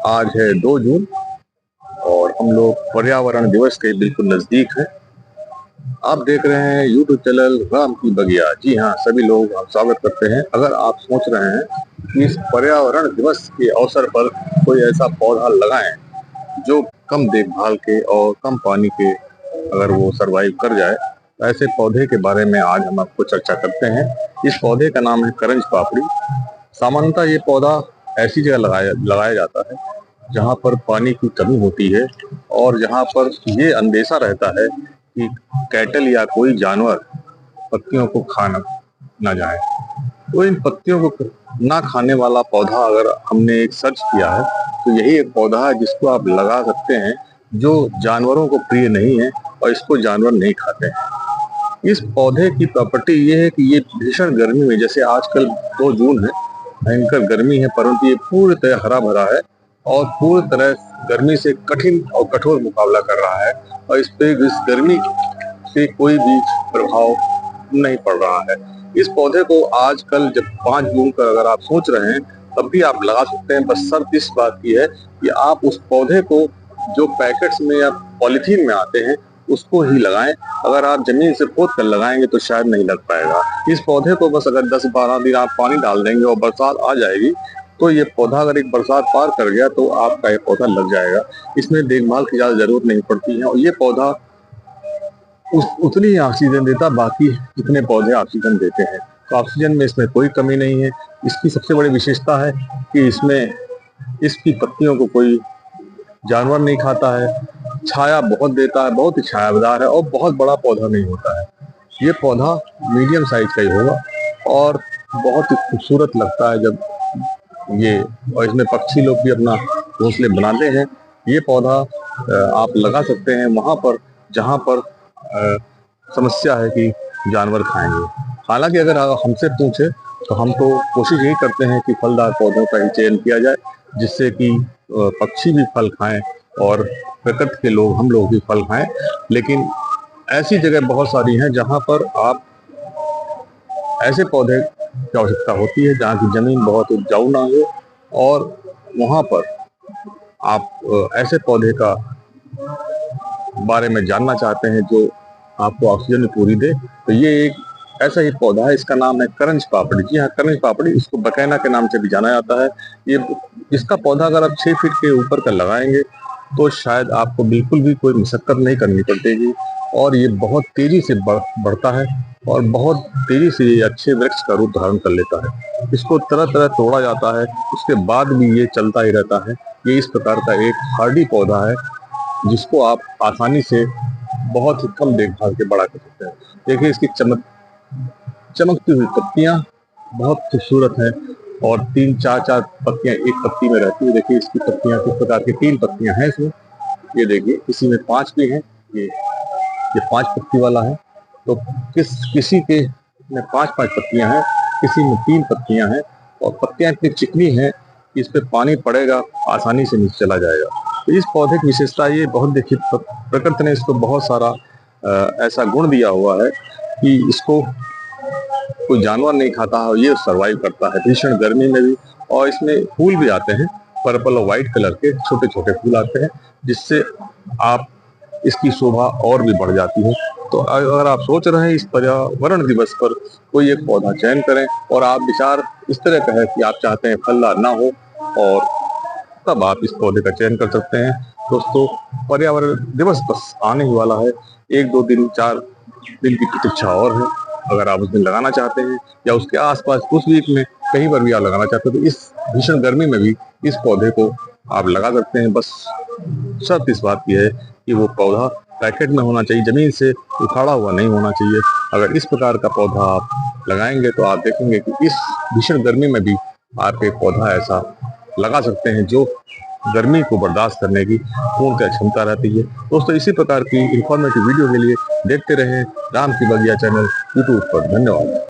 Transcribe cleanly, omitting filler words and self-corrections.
आज है 2 जून और हम लोग पर्यावरण दिवस के बिल्कुल नजदीक हैं। आप देख रहे हैं यूट्यूब चैनल राम की बगिया। जी हाँ, सभी लोग आप स्वागत करते हैं। अगर आप सोच रहे हैं कि इस पर्यावरण दिवस के अवसर पर कोई ऐसा पौधा लगाएं जो कम देखभाल के और कम पानी के अगर वो सरवाइव कर जाए, तो ऐसे पौधे के बारे में आज हम आपको चर्चा करते हैं। इस पौधे का नाम है करंज पापड़ी। सामान्यतः ये पौधा ऐसी जगह लगाया जाता है जहाँ पर पानी की कमी होती है और जहाँ पर ये अंदेशा रहता है कि कैटल या कोई जानवर पत्तियों को खा ना जाए। तो इन पत्तियों को ना खाने वाला पौधा अगर हमने एक सर्च किया है तो यही एक पौधा है जिसको आप लगा सकते हैं, जो जानवरों को प्रिय नहीं है और इसको जानवर नहीं खाते हैं। इस पौधे की प्रॉपर्टी ये है कि ये भीषण गर्मी में, जैसे आजकल 2 जून है, भयंकर गर्मी है, परंतु ये पूरी तरह हरा भरा है और पूरी तरह गर्मी से कठिन और कठोर मुकाबला कर रहा है और इस गर्मी से कोई भी प्रभाव नहीं पड़ रहा है। इस पौधे को आजकल जब 5 जून का अगर आप सोच रहे हैं तब भी आप लगा सकते हैं। बस शर्त इस बात की है कि आप उस पौधे को जो पैकेट्स में या पॉलीथीन में आते हैं उसको ही लगाएं। अगर आप जमीन से खोद कर लगाएंगे तो शायद नहीं लग पाएगा। इस पौधे को बस अगर 10-12 दिन आप पानी डाल देंगे और बरसात आ जाएगी तो ये पौधा अगर एक बरसात पार कर गया तो आपका ये पौधा लग जाएगा। इसमें देखभाल की ज्यादा जरूरत नहीं पड़ती है और ये पौधा उतनी ही ऑक्सीजन देता, बाकी जितने पौधे ऑक्सीजन देते हैं। तो ऑक्सीजन में इसमें कोई कमी नहीं है। इसकी सबसे बड़ी विशेषता है कि इसमें इसकी पत्तियों को कोई जानवर नहीं खाता है, छाया बहुत देता है, बहुत ही छायादार है और बहुत बड़ा पौधा नहीं होता है। ये पौधा मीडियम साइज का ही होगा और बहुत ही खूबसूरत लगता है जब ये, और इसमें पक्षी लोग भी अपना घोंसले बनाते हैं। ये पौधा आप लगा सकते हैं वहां पर जहां पर समस्या है कि जानवर खाएंगे। हालांकि अगर हमसे पूछे तो हम तो कोशिश यही करते हैं कि फलदार पौधों का ही चयन किया जाए, जिससे कि पक्षी भी फल खाएं और प्रकृति के लोग, हम लोग भी फल खाएं। लेकिन ऐसी जगह बहुत सारी हैं जहां पर आप ऐसे पौधे की आवश्यकता होती है जहाँ की जमीन बहुत उपजाऊ ना हो और वहां पर आप ऐसे पौधे का बारे में जानना चाहते हैं जो आपको ऑक्सीजन पूरी दे, तो ये एक ऐसा ही पौधा है। इसका नाम है करंज पापड़ी। जी हाँ, करंज पापड़ी, इसको बकैना के नाम से भी जाना जाता है। ये इसका पौधा अगर आप 6 फीट के ऊपर का लगाएंगे तो शायद आपको बिल्कुल भी कोई मशक्कत नहीं करनी पड़ेगी और ये बहुत तेजी से बढ़ता है और बहुत तेजी से ये अच्छे वृक्ष का रूप धारण कर लेता है। इसको तरह तरह तोड़ा जाता है, उसके बाद भी ये चलता ही रहता है। ये इस प्रकार का एक हार्डी पौधा है जिसको आप आसानी से बहुत ही कम देखभाल के बड़ा कर सकते हैं। देखिए इसकी चमकती हुई पत्तियां बहुत खूबसूरत है और 3-4 पत्तियां एक पत्ती में रहती है। देखिए इसकी पत्तियां किस प्रकार की, 3 पत्तियां हैं इसमें। ये देखिए किसी में 5 भी हैं। ये 5 पत्ती वाला है। तो किसी के में 5-5 पत्तियां हैं, किसी में 3 पत्तियां हैं और पत्तियां इतनी चिकनी हैं कि इस पे पानी पड़ेगा आसानी से नीचे चला जाएगा। तो इस पौधे की विशेषता ये बहुत, देखिए प्रकृति ने इसको बहुत सारा ऐसा गुण दिया हुआ है कि इसको कोई जानवर नहीं खाता है और ये सरवाइव करता है भीषण गर्मी में भी। और इसमें फूल भी आते हैं, पर्पल और व्हाइट कलर के छोटे छोटे फूल आते हैं, जिससे आप इसकी शोभा और भी बढ़ जाती है। तो अगर आप सोच रहे हैं इस पर्यावरण दिवस पर कोई एक पौधा चयन करें और आप विचार इस तरह का है कि आप चाहते हैं फलदार ना हो, और तब आप इस पौधे का चयन कर सकते हैं। दोस्तों, पर्यावरण दिवस बस आने ही वाला है। 1-2 दिन 4 दिन की प्रतीक्षा और है। अगर आप उस दिन लगाना चाहते हैं या उसके आसपास उस वीक में कहीं पर भी आप लगाना चाहते हैं तो इस भीषण गर्मी में भी इस पौधे को आप लगा सकते हैं। बस शर्त इस बात की है कि वो पौधा पैकेट में होना चाहिए, जमीन से उखाड़ा हुआ नहीं होना चाहिए। अगर इस प्रकार का पौधा आप लगाएंगे तो आप देखेंगे कि इस भीषण गर्मी में भी आप एक पौधा ऐसा लगा सकते हैं जो गर्मी को बर्दाश्त करने की पूर्णतः क्षमता रहती है। दोस्तों, इसी प्रकार की इंफॉर्मेटिव वीडियो के लिए देखते रहें राम की बगिया चैनल यूट्यूब पर। धन्यवाद।